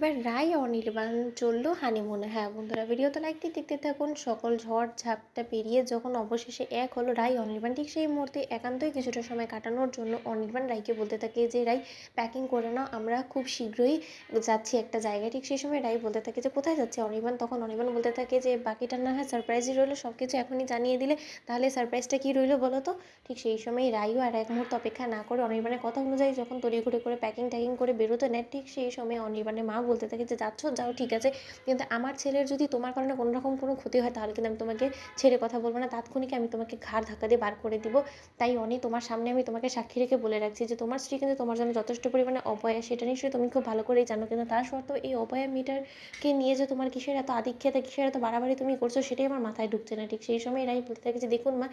এবার রায় অনির্বাণ চললো হানিমুনে। হ্যাঁ বন্ধুরা, ভিডিওতে লাইক দিয়ে দেখতে থাকুন। সকল ঝড় ঝাপটা পেরিয়ে যখন অবশেষে এক হলো রায় অনির্বাণ, ঠিক সেই মুহূর্তে একান্তই কিছুটা সময় কাটানোর জন্য অনির্বাণ রায়কে বলতে থাকে যে রায় প্যাকিং করে নাও, আমরা খুব শীঘ্রই যাচ্ছি একটা জায়গায়। ঠিক সেই সময় রায় বলতে থাকে যে কোথায় যাচ্ছে অনির্বাণ, তখন অনির্বাণ বলতে থাকে যে বাকিটা না হয় সারপ্রাইজই রইলো, সব কিছু এখনই জানিয়ে দিলে তাহলে সারপ্রাইজটা কী রইলো বলো তো। ঠিক সেই সময় রায়ও আর এক মুহূর্ত অপেক্ষা না করে অনির্বাণের কথা অনুযায়ী যখন তড়িঘড়ি করে প্যাকিং ট্যাকিং করে বেরোতে নেয়, ঠিক সেই সময় অনির্বাণের মা বলতে থাকে যে যাচ্ছ যাও ঠিক আছে, কিন্তু আমার ছেলের যদি তোমার কারণে কোনো রকম কোনো ক্ষতি হয় তাহলে কিন্তু আমি তোমাকে ছেড়ে কথা বলবো না, তাৎক্ষণিক আমি তোমাকে ঘাড় ধাক্কা দিয়ে বার করে দিব। তাই অনি তোমার সামনে আমি তোমাকে সাক্ষী রেখে বলে রাখছি যে তোমার স্ত্রী কিন্তু তোমার জন্য যথেষ্ট পরিমাণে অপয়া, সেটা নিশ্চয়ই তুমি খুব ভালো করেই জানো, কিন্তু তার সত্ত্বেও এই অপয়া মেয়েটাকে নিয়ে যে তোমার কিসের এত আধিক্যতা, কিসের এত বাড়াবাড়ি তুমি করছো সেটাই আমার মাথায় ঢুকছে না। ঠিক সেই সময় এরাই বলতে থাকে যে দেখুন মা,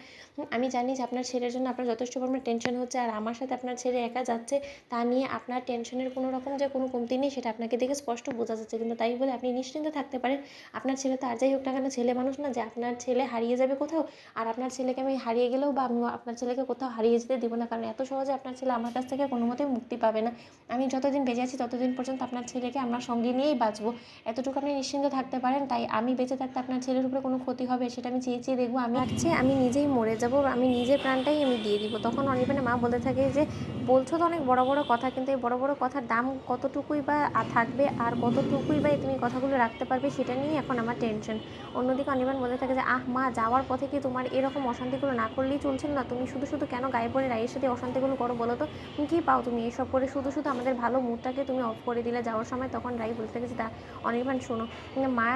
আমি জানি যে আপনার ছেলের জন্য আপনার যথেষ্ট পরিমাণে টেনশন হচ্ছে, আর আমার সাথে আপনার ছেলে একা যাচ্ছে তা নিয়ে আপনার টেনশনের কোনো রকম যে কোনো কমতি নেই সেটা আপনাকে দেখে স্পষ্ট বোঝা যাচ্ছে, কিন্তু তাই বলে আপনি নিশ্চিন্তে থাকতে পারেন আপনার ছেলে তো আর যাই হোক না কেন ছেলে মানুষ না যে আপনার ছেলে হারিয়ে যাবে কোথাও। আর আপনার ছেলেকে আমি হারিয়ে গেলেও বা আমি আপনার ছেলেকে কোথাও হারিয়ে যেতে দিব না, কারণ এত সহজে আপনার ছেলে আমার কাছ থেকে কোনো মতেই মুক্তি পাবে না। আমি যতদিন বেঁচে আছি ততদিন পর্যন্ত আপনার ছেলেকে আমার সঙ্গে নিয়েই বাঁচবো, এতটুকু আপনি নিশ্চিন্ত থাকতে পারেন। তাই আমি বেঁচে থাকতে আপনার ছেলের উপরে কোনো ক্ষতি হবে সেটা আমি চেয়ে চেয়ে দেখবো, আমি লাগছে আমি নিজেই মরে যাবো, আমি নিজের প্রাণটাই আমি দিয়ে দিব। তখন অনির্বাণের মা বলতে থাকে যে বলছো তো অনেক বড় বড় কথা, কিন্তু এই বড় বড় কথার দাম কতটুকুই বা থাকবে আর কতটুকুই বা তুমি কথাগুলো রাখতে পারবে সেটা নিয়েই এখন আমার টেনশন। অন্যদিকে অনির্বাণ বলতে থাকে যে মা, যাওয়ার পথে কি তোমার এরকম অশান্তিগুলো না করলেই চলছিল না, তুমি শুধু শুধু কেন গায়ে পড়ে রায়ের সাথে অশান্তিগুলো করো বলো তো, কী পাও তুমি এসব করে, শুধু শুধু আমাদের ভালো মুডটাকে তুমি অফ করে দিলে যাওয়ার সময়। তখন রাই বলতে থাকে যে অনির্বাণ শোনো, মা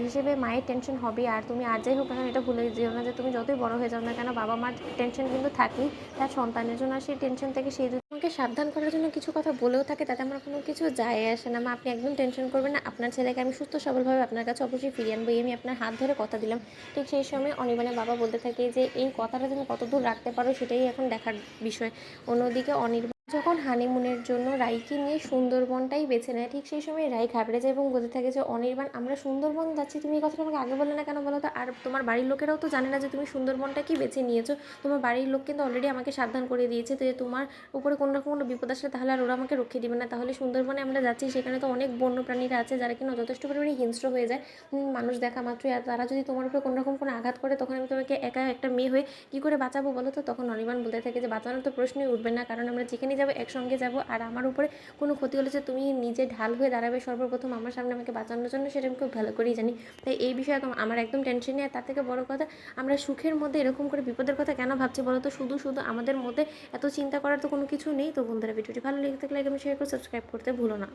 হিসেবে মায়ের টেনশন হবে, আর তুমি আর যাই হোক না এটা ভুলে যেও না যে তুমি যতই বড় হয়ে যাও না কেন বাবা মার টেনশন কিন্তু থাকেই তার সন্তানের জন্য, আর সেই টেনশন থেকে সেই যদি আমাকে সাবধান করার জন্য কিছু কথা বলেও থাকে তাতে আমার কোনো কিছু যায় আসে না। মা আপনি একদম টেনশন করবেন না, আপনার ছেলেকে আমি সুস্থ সবলভাবে আপনার কাছে অবশ্যই ফিরিয়ে আনবো, আমি আপনার হাত ধরে কথা দিলাম। ঠিক সেই সময় অনির্বাণের বাবা বলতে থাকে যে এই কথাটা তুমি কতদূর রাখতে পারো সেটাই এখন দেখার বিষয়। অন্যদিকে অনির্বাণ যখন হানিমুনের জন্য রাইকে নিয়ে সুন্দরবনটাই বেছে নেয়, ঠিক সেই সময় রাই ঘাবড়ে যায় এবং বলতে থাকে যে অনির্বাণ আমরা সুন্দরবন যাচ্ছি, তুমি এই কথাটা আমাকে আগে বললে না কেন বলো তো, আর তোমার বাড়ির লোকেরাও তো জানে না যে তুমি সুন্দরবনটা কি বেছে নিয়েছো, তোমার বাড়ির লোক কিন্তু অলরেডি আমাকে সাবধান করে দিয়েছে যে তোমার উপরে কোনো রকম কোনো বিপদ আসলে তাহলে আর ওরা আমাকে রক্ষে দিবে না, তাহলে সুন্দরবনে আমরা যাচ্ছি সেখানে তো অনেক বন্য প্রাণীরা আছে যারা কিনা যথেষ্ট পরিমাণে হিংস্র হয়ে যায়, মানুষ দেখা মাত্রই, আর তারা যদি তোমার উপরে কোনো রকম কোনো আঘাত করে তখন আমি তোমাকে একা একটা মেয়ে হয়ে কী করে বাঁচাবো বলো তো। তখন অনির্বাণ বলতে থাকে যে বাঁচানোর তো প্রশ্নই উঠবে না, কারণ আমরা যেখানে যাবো একসঙ্গে যাবো, আর আমার উপরে কোনো ক্ষতি হলে যে তুমি নিজে ঢাল হয়ে দাঁড়াবে সর্বপ্রথম আমার সামনে আমাকে বাঁচানোর জন্য সেটা আমি খুব ভালো করেই জানি। তাই এই বিষয়ে আমার একদম টেনশন নেই, আর তার থেকে বড় কথা আমরা সুখের মধ্যে এরকম করে বিপদের কথা কেন ভাবছি বলো তো, শুধু শুধু আমাদের মধ্যে এত চিন্তা করার তো কোনো কিছু নেই। তো বন্ধুরা, ভিডিওটি ভালো লেগে থাকলে আমি শেয়ার করে সাবস্ক্রাইব করতে ভুলো না।